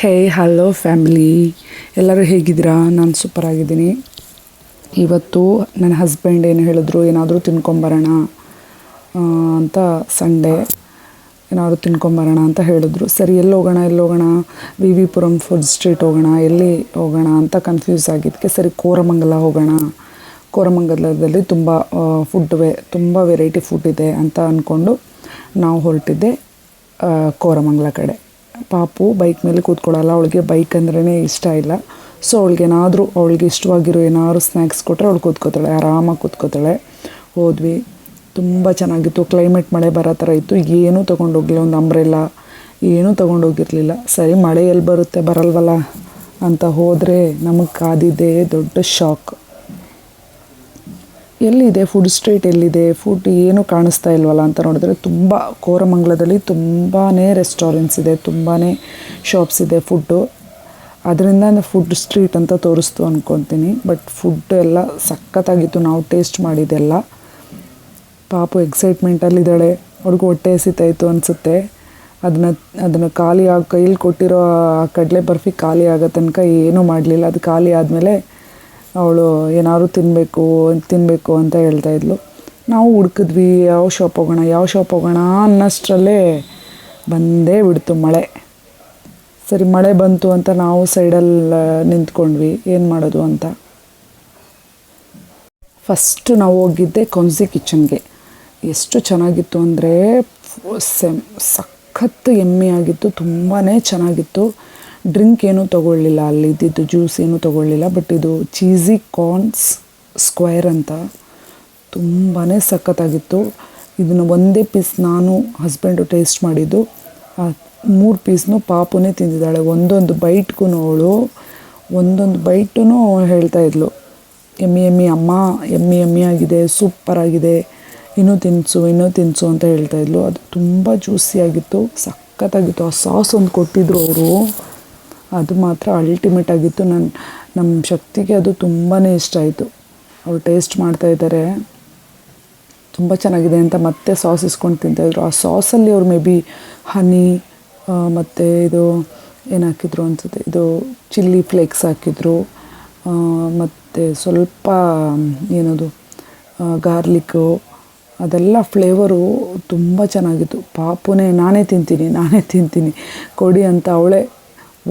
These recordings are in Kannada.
ಹೇ ಹಲೋ ಫ್ಯಾಮಿಲಿ, ಎಲ್ಲರೂ ಹೇಗಿದ್ದೀರಾ? ನಾನು ಸೂಪರಾಗಿದ್ದೀನಿ. ಇವತ್ತು ನನ್ನ ಹಸ್ಬೆಂಡ್ ಏನು ಹೇಳಿದ್ರು, ಏನಾದರೂ ತಿನ್ಕೊಂಬರೋಣ ಅಂತ. ಸಂಡೇ ಏನಾದರೂ ತಿನ್ಕೊಂಬರೋಣ ಅಂತ ಹೇಳಿದ್ರು. ಸರಿ, ಎಲ್ಲಿ ಹೋಗೋಣ, V V Puram food street ಹೋಗೋಣ, ಎಲ್ಲಿ ಹೋಗೋಣ ಅಂತ ಕನ್ಫ್ಯೂಸ್ ಆಗಿದ್ದಕ್ಕೆ ಸರಿ ಕೋರಮಂಗಲ ಹೋಗೋಣ. ಕೋರಮಂಗಲದಲ್ಲಿ ತುಂಬ ವೆರೈಟಿ ಫುಡ್ ಇದೆ ಅಂತ ಅಂದ್ಕೊಂಡು ನಾವು ಹೊರಟಿದ್ದೆ ಕೋರಮಂಗಲ ಕಡೆ. ಪಾಪು ಬೈಕ್ ಮೇಲೆ ಕೂತ್ಕೊಳ್ಳಲ್ಲ, ಅವಳಿಗೆ ಬೈಕ್ ಅಂದ್ರೇ ಇಷ್ಟ ಇಲ್ಲ. ಸೊ ಅವಳಿಗೆ ಇಷ್ಟವಾಗಿರೋ ಏನಾದ್ರು ಸ್ನ್ಯಾಕ್ಸ್ ಕೊಟ್ಟರೆ ಅವಳು ಕೂತ್ಕೋತಾಳೆ, ಆರಾಮಾಗಿ ಕೂತ್ಕೋತಾಳೆ. ಹೋದ್ವಿ, ತುಂಬ ಚೆನ್ನಾಗಿತ್ತು. ಕ್ಲೈಮೇಟ್ ಮಳೆ ಬರೋ ಥರ ಇತ್ತು. ಏನೂ ತೊಗೊಂಡೋಗಿಲ್ಲ, ಒಂದು ಅಂಬ್ರೆಲ್ಲ ಏನೂ ತೊಗೊಂಡೋಗಿರಲಿಲ್ಲ. ಸರಿ, ಮಳೆ ಎಲ್ಲಿ ಬರಲ್ವಲ್ಲ ಅಂತ ಹೋದರೆ ನಮಗೆ ಕಾದಿದ್ದೇ ದೊಡ್ಡ ಶಾಕ್. ಎಲ್ಲಿದೆ ಫುಡ್ ಸ್ಟ್ರೀಟ್, ಎಲ್ಲಿದೆ ಫುಡ್, ಏನೂ ಕಾಣಿಸ್ತಾ ಇಲ್ವಲ್ಲ ಅಂತ ನೋಡಿದ್ರೆ ಕೋರಮಂಗಲದಲ್ಲಿ ತುಂಬಾ ರೆಸ್ಟೋರೆಂಟ್ಸ್ ಇದೆ, ತುಂಬಾ ಶಾಪ್ಸ್ ಇದೆ ಫುಡ್ಡು. ಅದರಿಂದ ಫುಡ್ ಸ್ಟ್ರೀಟ್ ಅಂತ ತೋರಿಸ್ತು ಅಂದ್ಕೊತೀನಿ. ಬಟ್ ಫುಡ್ ಎಲ್ಲ ಸಖತ್ತಾಗಿತ್ತು, ನಾವು ಟೇಸ್ಟ್ ಮಾಡಿದ್ದೆಲ್ಲ. ಪಾಪು ಎಕ್ಸೈಟ್ಮೆಂಟಲ್ಲಿದ್ದಾಳೆ, ಅವ್ಳಿಗೆ ಹೊಟ್ಟೆ ಹಸಿತಾಯಿತು ಅನಿಸುತ್ತೆ. ಅದನ್ನು ಕೈಲಿ ಕೊಟ್ಟಿರೋ ಕಡಲೆ ಬರ್ಫಿ ಖಾಲಿ ಆಗೋ ತನಕ ಏನೂ ಮಾಡಲಿಲ್ಲ. ಅದು ಖಾಲಿ ಆದಮೇಲೆ ಅವಳು ಏನಾದ್ರು ತಿನ್ನಬೇಕು ಅಂತ ಹೇಳ್ತಾಯಿದ್ಲು. ನಾವು ಹುಡುಕಿದ್ವಿ, ಯಾವ ಶಾಪ್ ಹೋಗೋಣ ಅನ್ನೋಷ್ಟರಲ್ಲೇ ಬಂದೇ ಬಿಡ್ತು ಮಳೆ. ಸರಿ, ಮಳೆ ಬಂತು ಅಂತ ನಾವು ಸೈಡಲ್ಲಿ ನಿಂತ್ಕೊಂಡ್ವಿ, ಏನು ಮಾಡೋದು ಅಂತ. ಫಸ್ಟು ನಾವು ಹೋಗಿದ್ದೆ ಕೌನ್ಸಿ ಕಿಚನ್ಗೆ. ಎಷ್ಟು ಚೆನ್ನಾಗಿತ್ತು ಅಂದರೆ ಸಖತ್ತು ಎಮ್ಮೆಯಾಗಿತ್ತು, ತುಂಬಾ ಚೆನ್ನಾಗಿತ್ತು. ಡ್ರಿಂಕ್ ಏನೂ ತೊಗೊಳ್ಳಿಲ್ಲ, ಅಲ್ಲಿದ್ದಿದ್ದು ಜ್ಯೂಸ್ ಏನೂ ತೊಗೊಳ್ಳಿಲ್ಲ. ಬಟ್ ಇದು ಚೀಸಿ ಕಾರ್ನ್ಸ್ ಸ್ಕ್ವೇರ್ ಅಂತ ತುಂಬಾ ಸಖತ್ತಾಗಿತ್ತು. ಇದನ್ನು ಒಂದೇ ಪೀಸ್ ನಾನು ಹಸ್ಬೆಂಡು ಟೇಸ್ಟ್ ಮಾಡಿದ್ದು. 3 ಪೀಸ್ನು ಪಾಪುನೇ ತಿಂದಿದ್ದಾಳೆ. ಒಂದೊಂದು ಬೈಟೂ ಹೇಳ್ತಾಯಿದ್ಲು, ಎಮ್ಮಿ ಅಮ್ಮ, ಎಮ್ಮಿ ಆಗಿದೆ, ಸೂಪರಾಗಿದೆ, ಇನ್ನೂ ತಿನ್ನಿಸು ಅಂತ ಹೇಳ್ತಾಯಿದ್ಲು. ಅದು ತುಂಬ ಜ್ಯೂಸಿಯಾಗಿತ್ತು, ಸಖತ್ತಾಗಿತ್ತು. ಆ ಸಾಸ್ ಒಂದು ಕೊಟ್ಟಿದ್ರು ಅವರು, ಅದು ಮಾತ್ರ ಅಲ್ಟಿಮೇಟ್ ಆಗಿತ್ತು. ನಮ್ಮ ಶಕ್ತಿಗೆ ಅದು ತುಂಬಾ ಇಷ್ಟ ಆಯಿತು. ಅವ್ರು ಟೇಸ್ಟ್ ಮಾಡ್ತಾಯಿದ್ದಾರೆ, ತುಂಬ ಚೆನ್ನಾಗಿದೆ ಅಂತ ಮತ್ತೆ ಸಾಸ್ ಇಸ್ಕೊಂಡು ತಿಂತಾಯಿದ್ರು. ಆ ಸಾಸಲ್ಲಿ ಅವ್ರು ಮೇ ಬಿ ಹನಿ ಮತ್ತು ಇದು ಏನು ಹಾಕಿದ್ರು ಅನಿಸುತ್ತೆ, ಇದು ಚಿಲ್ಲಿ ಫ್ಲೇಕ್ಸ್ ಹಾಕಿದ್ರು, ಮತ್ತು ಸ್ವಲ್ಪ ಏನದು ಗಾರ್ಲಿಕ್ಕು, ಅದೆಲ್ಲ ಫ್ಲೇವರು ತುಂಬ ಚೆನ್ನಾಗಿತ್ತು. ಪಾಪುನೇ ನಾನೇ ತಿಂತೀನಿ ಕೊಡಿ ಅಂತ ಅವಳೇ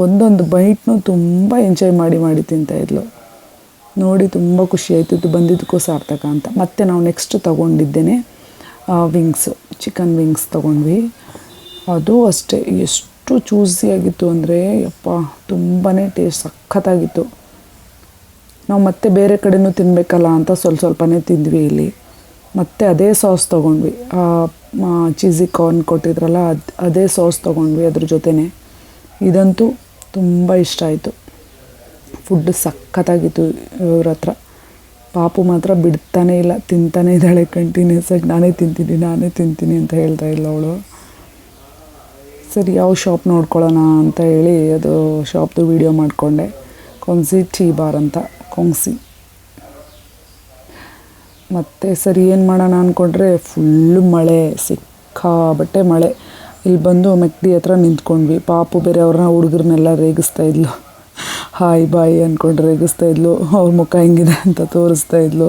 ಒಂದೊಂದು ಬೈಟ್ನೂ ತುಂಬ ಎಂಜಾಯ್ ಮಾಡಿ ತಿಂತಾಯಿದ್ಲು. ನೋಡಿ ತುಂಬ ಖುಷಿಯಾಯಿತು, ಇದು ಬಂದಿದ್ದಕ್ಕೂ ಸಾರ್ಥಕ ಅಂತ. ಮತ್ತು ನಾವು ನೆಕ್ಸ್ಟ್ ತೊಗೊಂಡಿದ್ದೇನೆ ಚಿಕನ್ ವಿಂಗ್ಸ್ ತೊಗೊಂಡ್ವಿ. ಅದು ಅಷ್ಟೇ, ಎಷ್ಟು ಚೂಸಿಯಾಗಿತ್ತು ಅಂದರೆ ಯಪ್ಪ, ತುಂಬಾ ಟೇಸ್ಟ್ ಸಖತ್ತಾಗಿತ್ತು. ನಾವು ಮತ್ತೆ ಬೇರೆ ಕಡೆಯೂ ತಿನ್ನಬೇಕಲ್ಲ ಅಂತ ಸ್ವಲ್ಪನೇ ತಿಂದ್ವಿ ಇಲ್ಲಿ. ಮತ್ತು ಅದೇ ಸಾಸ್ ತೊಗೊಂಡ್ವಿ, ಚೀಸಿ ಕಾರ್ನ್ ಕೊಟ್ಟಿದ್ರಲ್ಲ ಅದೇ ಸಾಸ್ ತೊಗೊಂಡ್ವಿ ಅದ್ರ ಜೊತೆನೇ. ಇದಂತೂ ತುಂಬ ಇಷ್ಟ ಆಯಿತು. ಫುಡ್ ಸಖತ್ತಾಗಿತ್ತು ಇವ್ರ ಹತ್ರ. ಪಾಪು ಮಾತ್ರ ಬಿಡ್ತಾನೇ ಇಲ್ಲ, ತಿಂತಾನೇ ಇದ್ದಾಳೆ ಕಂಟಿನ್ಯೂಸ್ ಆಗಿ. ನಾನೇ ತಿಂತೀನಿ ಅಂತ ಹೇಳ್ತಾ ಇಲ್ಲ ಅವಳು. ಸರಿ, ಯಾವ ಶಾಪ್ ನೋಡ್ಕೊಳ್ಳೋಣ ಅಂತ ಹೇಳಿ ಅದು ಶಾಪ್ದು ವೀಡಿಯೋ ಮಾಡಿಕೊಂಡೆ. ಕೌನ್ಸಿ ಟೀ ಬಾರ್ ಅಂತ, ಕೌನ್ಸಿ. ಮತ್ತು ಸರಿ, ಏನು ಮಾಡೋಣ ಅಂದ್ಕೊಂಡ್ರೆ ಫುಲ್ಲು ಮಳೆ, ಸಿಕ್ಕಾಬಟ್ಟೆ ಮಳೆ. ಇಲ್ಲಿ ಬಂದು ಮೆಕ್ಡಿ ಹತ್ರ ನಿಂತ್ಕೊಂಡ್ವಿ. ಪಾಪು ಬೇರೆ ಹುಡುಗರನ್ನೆಲ್ಲ ರೇಗಿಸ್ತಾಯಿದ್ಲು, ಹಾಯ್ ಬಾಯ್ ಅಂದ್ಕೊಂಡು ರೇಗಿಸ್ತಾಯಿದ್ಲು. ಅವ್ರ ಮುಖ ಹೆಂಗಿದೆ ಅಂತ ತೋರಿಸ್ತಾಯಿದ್ಲು.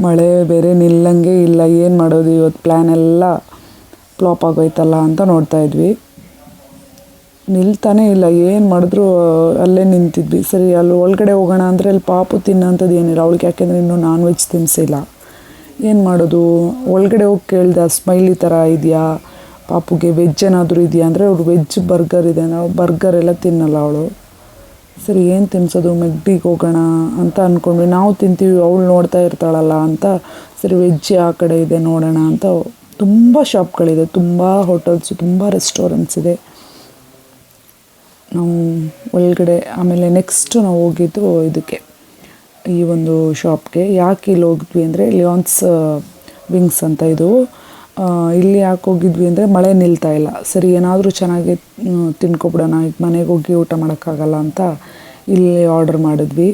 ಮಳೆ ಬೇರೆ ನಿಲ್ಲಂಗೆ ಇಲ್ಲ, ಏನು ಮಾಡೋದು ಇವತ್ತು, ಪ್ಲ್ಯಾನ್ ಎಲ್ಲ ಫ್ಲಾಪ್ ಆಗೋಯ್ತಲ್ಲ ಅಂತ ನೋಡ್ತಾಯಿದ್ವಿ. ನಿಲ್ತಾನೇ ಇಲ್ಲ, ಏನು ಮಾಡಿದ್ರು ಅಲ್ಲೇ ನಿಂತಿದ್ವಿ. ಸರಿ, ಅಲ್ಲಿ ಒಳಗಡೆ ಹೋಗೋಣ ಅಂದರೆ ಅಲ್ಲಿ ಪಾಪು ತಿನ್ನೋಂಥದ್ದು ಏನಿಲ್ಲ ಅವಳಿಗೆ, ಯಾಕೆಂದರೆ ಇನ್ನೂ ನಾನ್ ವೆಜ್ ತಿನ್ನಿಸಿಲ್ಲ. ಏನು ಮಾಡೋದು, ಒಳಗಡೆ ಹೋಗಿ ಕೇಳ್ದೆ, ಸ್ಮೈಲಿ ಥರ ಇದೆಯಾ ಪಾಪುಗೆ, ವೆಜ್ ಏನಾದರೂ ಇದೆಯಾ ಅಂದರೆ ಅವ್ರು ವೆಜ್ ಬರ್ಗರ್ ಇದೆ. ನಾವು ಬರ್ಗರ್ ಎಲ್ಲ ತಿನ್ನಲ್ಲ ಅವಳು. ಸರಿ, ಏನು ತಿನ್ನಿಸೋದು, ಮೆಕ್ಡಿಗೆ ಹೋಗೋಣ ಅಂತ ಅಂದ್ಕೊಂಡ್ವಿ. ನಾವು ತಿಂತೀವಿ, ಅವಳು ನೋಡ್ತಾ ಇರ್ತಾಳಲ್ಲ ಅಂತ. ಸರಿ, ವೆಜ್ ಆ ಕಡೆ ಇದೆ ನೋಡೋಣ ಅಂತ. ತುಂಬ ಶಾಪ್ಗಳಿದೆ, ತುಂಬ ಹೋಟೆಲ್ಸು, ತುಂಬ ರೆಸ್ಟೋರೆಂಟ್ಸ್ ಇದೆ. ನಾವು ಒಳಗಡೆ ಆಮೇಲೆ ನೆಕ್ಸ್ಟ್ ನಾವು ಹೋಗಿದ್ದು ಇದಕ್ಕೆ, ಈ ಒಂದು ಶಾಪ್ಗೆ. ಯಾಕೆ ಇಲ್ಲಿ ಹೋಗಿದ್ವಿ ಅಂದರೆ ಲಿಯಾನ್ಸ್ ವಿಂಗ್ಸ್ ಅಂತ ಇದು. ಇಲ್ಲಿ ಯಾಕೆ ಹೋಗಿದ್ವಿ ಅಂದರೆ ಮಳೆ ನಿಲ್ತಾ ಇಲ್ಲ. ಸರಿ, ಏನಾದರೂ ಚೆನ್ನಾಗಿ ತಿನ್ಕೊಬಿಡೋಣ, ಈಗ ಮನೆಗೆ ಹೋಗಿ ಊಟ ಮಾಡೋಕ್ಕಾಗಲ್ಲ ಅಂತ ಇಲ್ಲಿ ಆರ್ಡರ್ ಮಾಡಿದ್ವಿ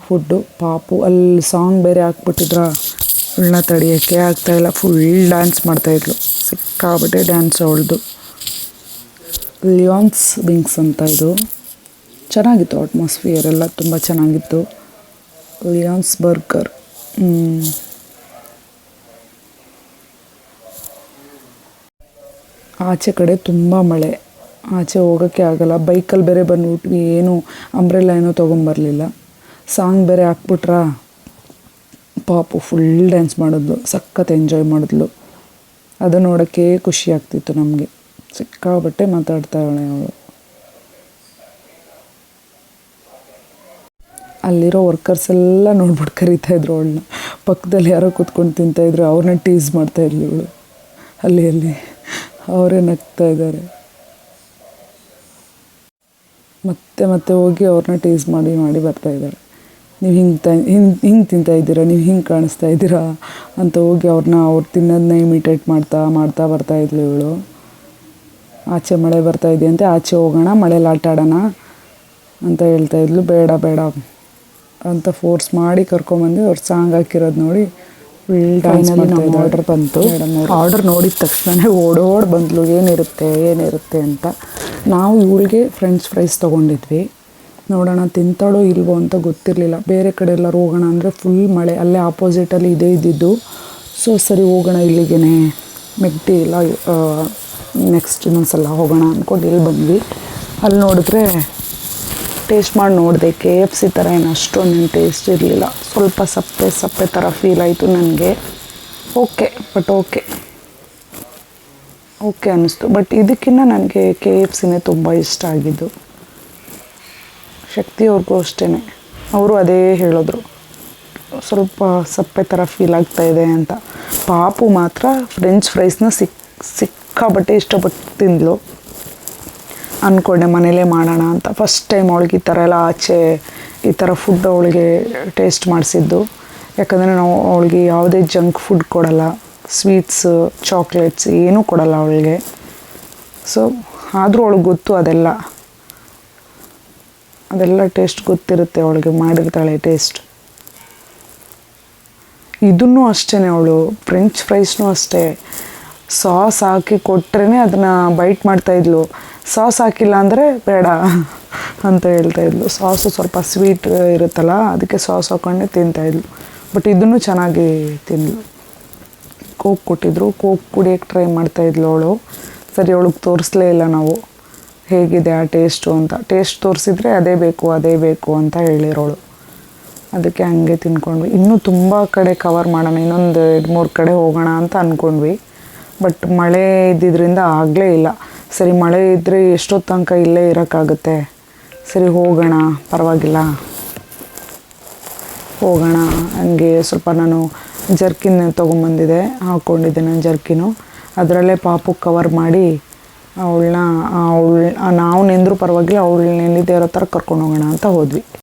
ಫುಡ್ಡು. ಪಾಪು ಅಲ್ಲಿ ಸಾಂಗ್ ಬೇರೆ ಹಾಕ್ಬಿಟ್ಟಿದ್ರ, ಅವಳನ್ನ ತಡೆಯೋಕ್ಕೆ ಆಗ್ತಾಯಿಲ್ಲ, ಫುಲ್ ಡ್ಯಾನ್ಸ್ ಮಾಡ್ತಾಯಿದ್ಲು, ಸಿಕ್ಕಾಬಿಟ್ಟೆ ಡ್ಯಾನ್ಸ್ ಅವಳದು. ಲಿಯಾನ್ಸ್ ವಿಂಗ್ಸ್ ಅಂತ ಇದು. ಚೆನ್ನಾಗಿತ್ತು. ಅಟ್ಮಾಸ್ಫಿಯರ್ ಎಲ್ಲ ತುಂಬ ಚೆನ್ನಾಗಿತ್ತು. Lyons burger. ಆಚೆ ಕಡೆ ತುಂಬ ಮಳೆ, ಆಚೆ ಹೋಗೋಕ್ಕೆ ಆಗಲ್ಲ. ಬೈಕಲ್ಲಿ ಬೇರೆ ಬಂದ್ಬಿಟ್ವಿ, ಏನು ಅಂಬ್ರೆಲ್ಲ ಏನೂ ತೊಗೊಂಬರಲಿಲ್ಲ. ಸಾಂಗ್ ಬೇರೆ ಹಾಕ್ಬಿಟ್ರಾ, ಪಾಪು ಫುಲ್ ಡ್ಯಾನ್ಸ್ ಮಾಡಿದ್ಲು, ಸಖತ್ ಎಂಜಾಯ್ ಮಾಡಿದ್ಲು. ಅದು ನೋಡೋಕ್ಕೆ ಖುಷಿ ಆಗ್ತಿತ್ತು ನಮಗೆ. ಸಿಕ್ಕಾಬಟ್ಟೆ ಮಾತಾಡ್ತಾಳೆ ಅವಳು. ಅಲ್ಲಿರೋ ವರ್ಕರ್ಸ್ ಎಲ್ಲ ನೋಡ್ಬಿಟ್ಟು ಕರೀತಾಯಿದ್ರು ಅವಳನ್ನ. ಪಕ್ಕದಲ್ಲಿ ಯಾರೋ ಕೂತ್ಕೊಂಡು ತಿಂತಾಯಿದ್ರು, ಅವ್ರನ್ನ ಟೀಸ್ ಮಾಡ್ತಾಯಿದ್ಲು ಇವಳು. ಅಲ್ಲಿ ಅವರೇ ನಗ್ತಾ ಇದ್ದಾರೆ. ಮತ್ತೆ ಹೋಗಿ ಅವ್ರನ್ನ ಟೀಸ್ ಮಾಡಿ ಬರ್ತಾಯಿದ್ದಾರೆ. ನೀವು ಹಿಂಗೆ ತಿಂತಾಯಿದ್ದೀರಾ, ನೀವು ಹಿಂಗೆ ಕಾಣಿಸ್ತಾ ಇದ್ದೀರಾ ಅಂತ ಹೋಗಿ ಅವ್ರು ತಿನ್ನೋದನ್ನ ಇಮಿಟೇಟ್ ಮಾಡ್ತಾ ಬರ್ತಾಯಿದ್ಲು ಇವಳು. ಆಚೆ ಮಳೆ ಬರ್ತಾಯಿದೆಯಂತೆ, ಆಚೆ ಹೋಗೋಣ, ಮಳೇಲಿ ಆಟ ಆಡೋಣ ಅಂತ ಹೇಳ್ತಾಯಿದ್ಲು. ಬೇಡ ಅಂತ ಫೋರ್ಸ್ ಮಾಡಿ ಕರ್ಕೊಂಬಂದು ಅವ್ರು ಸಾಂಗ್ ಹಾಕಿರೋದು ನೋಡಿ ಫುಲ್ ಡ್ಯಾನ್ಸ್ ಮಾಡ್ತಾಯಿದ್ದೆ. ಆರ್ಡರ್ ಬಂತು. ಆರ್ಡರ್ ನೋಡಿದ ತಕ್ಷಣ ಓಡೋಡಿ ಬಂದ್ಲು, ಏನಿರುತ್ತೆ ಅಂತ. ನಾವು ಇವಳಿಗೆ ಫ್ರೆಂಚ್ ಫ್ರೈಸ್ ತೊಗೊಂಡಿದ್ವಿ. ನೋಡೋಣ ತಿಂತಾಳೋ ಇಲ್ವೋ ಅಂತ ಗೊತ್ತಿರಲಿಲ್ಲ. ಬೇರೆ ಕಡೆ ಎಲ್ಲರೂ ಹೋಗೋಣ ಅಂದರೆ ಫುಲ್ ಮಳೆ, ಅಲ್ಲೇ ಆಪೋಸಿಟಲ್ಲಿ ಇದ್ದಿದ್ದು. ಸೊ ಸರಿ ಹೋಗೋಣ ಇಲ್ಲಿಗೆ, ಮೆಗ್ಡಿ ಇಲ್ಲ, ನೆಕ್ಸ್ಟ್ ಇನ್ನೊಂದ್ಸಲ ಹೋಗೋಣ ಅಂದ್ಕೊಂಡು ಇಲ್ಲಿ ಬಂದ್ವಿ. ಅಲ್ಲಿ ನೋಡಿದ್ರೆ ಟೇಸ್ಟ್ ಮಾಡಿ ನೋಡಿದೆ, KFC ಥರ ಏನು ಅಷ್ಟೊಂದೇನು ಟೇಸ್ಟ್ ಇರಲಿಲ್ಲ. ಸ್ವಲ್ಪ ಸಪ್ಪೆ ಥರ ಫೀಲ್ ಆಯಿತು ನನಗೆ. ಓಕೆ ಅನ್ನಿಸ್ತು. ಬಟ್ ಇದಕ್ಕಿಂತ ನನಗೆ KFCನೇ ತುಂಬ ಇಷ್ಟ ಆಗಿದ್ದು. ಶಕ್ತಿಯವ್ರಿಗೂ ಅಷ್ಟೇ, ಅವರು ಅದೇ ಹೇಳಿದ್ರು, ಸ್ವಲ್ಪ ಸಪ್ಪೆ ಥರ ಫೀಲ್ ಆಗ್ತಾಯಿದೆ ಅಂತ. ಪಾಪು ಮಾತ್ರ ಫ್ರೆಂಚ್ ಫ್ರೈಸ್ನ ಸಿಕ್ಕಾಬಟ್ಟೆ ಇಷ್ಟಪಟ್ಟು ತಿಂದಳು. ಅಂದ್ಕೊಂಡೆ ಮನೇಲೇ ಮಾಡೋಣ ಅಂತ. ಫಸ್ಟ್ ಟೈಮ್ ಅವಳಿಗೆ ಈ ಥರ ಎಲ್ಲ ಆಚೆ ಈ ಥರ ಫುಡ್ ಅವಳಿಗೆ ಟೇಸ್ಟ್ ಮಾಡಿಸಿದ್ದು. ಯಾಕಂದರೆ ನಾವು ಅವಳಿಗೆ ಯಾವುದೇ ಜಂಕ್ ಫುಡ್ ಕೊಡಲ್ಲ, ಸ್ವೀಟ್ಸ್, ಚಾಕ್ಲೇಟ್ಸ್ ಏನೂ ಕೊಡಲ್ಲ ಅವಳಿಗೆ. ಸೊ ಆದರೂ ಅವಳಿಗೆ ಗೊತ್ತು ಅದೆಲ್ಲ ಟೇಸ್ಟ್ ಗೊತ್ತಿರುತ್ತೆ ಅವಳಿಗೆ, ಮಾಡಿರ್ತಾಳೆ ಟೇಸ್ಟ್. ಇದನ್ನೂ ಅಷ್ಟೇ, ಅವಳು ಫ್ರೆಂಚ್ ಫ್ರೈಸ್ನೂ ಅಷ್ಟೇ, ಸಾಸ್ ಹಾಕಿ ಕೊಟ್ರೇ ಅದನ್ನು ಬೈಟ್ ಮಾಡ್ತಾಯಿದ್ಲು. ಸಾಸ್ ಹಾಕಿಲ್ಲ ಅಂದರೆ ಬೇಡ ಅಂತ ಹೇಳ್ತಾಯಿದ್ಲು. ಸಾಸು ಸ್ವಲ್ಪ ಸ್ವೀಟ್ ಇರುತ್ತಲ್ಲ, ಅದಕ್ಕೆ ಸಾಸ್ ಹಾಕ್ಕೊಂಡೆ ತಿಂತಾಯಿದ್ಲು. ಬಟ್ ಇದನ್ನು ಚೆನ್ನಾಗಿ ತಿಂದಳು. ಕೋಕ್ ಕೊಟ್ಟಿದ್ರು, ಕೋಕ್ ಕುಡಿಯೋಕ್ಕೆ ಟ್ರೈ ಮಾಡ್ತಾಯಿದ್ಲು ಅವಳು. ಸರಿ, ಅವಳಿಗೆ ತೋರಿಸ್ಲೇ ಇಲ್ಲ ನಾವು ಹೇಗಿದೆ ಆ ಟೇಸ್ಟು ಅಂತ. ಟೇಸ್ಟ್ ತೋರಿಸಿದ್ರೆ ಅದೇ ಬೇಕು ಅಂತ ಹೇಳಿರೋಳು. ಅದಕ್ಕೆ ಹಂಗೆ ತಿನ್ಕೊಂಡ್ವಿ. ಇನ್ನೂ ತುಂಬ ಕಡೆ ಕವರ್ ಮಾಡೋಣ, ಇನ್ನೊಂದು 2-3 ಕಡೆ ಹೋಗೋಣ ಅಂತ ಅಂದ್ಕೊಂಡ್ವಿ. ಬಟ್ ಮಳೆ ಇದ್ದಿದ್ದರಿಂದ ಆಗಲೇ ಇಲ್ಲ. ಸರಿ, ಮಳೆ ಇದ್ದರೆ ಎಷ್ಟೊತ್ತು ತನಕ ಇಲ್ಲೇ ಇರೋಕ್ಕಾಗುತ್ತೆ, ಸರಿ ಹೋಗೋಣ, ಪರವಾಗಿಲ್ಲ ಹೋಗೋಣ. ಹಂಗೆ ಸ್ವಲ್ಪ ನಾನು ಜರ್ಕಿನ್ ತೊಗೊಂಬಂದಿದ್ದೆ, ಹಾಕ್ಕೊಂಡಿದ್ದೆ ನಾನು ಜರ್ಕಿನು. ಅದರಲ್ಲೇ ಪಾಪು ಕವರ್ ಮಾಡಿ ಅವಳನ್ನ ನಾವು ನೆಂದರೂ ಪರವಾಗಿಲ್ಲ, ಅವಳು ನೆನೆದೇ ಇರೋ ಥರ ಕರ್ಕೊಂಡು ಹೋಗೋಣ ಅಂತ ಹೋದ್ವಿ.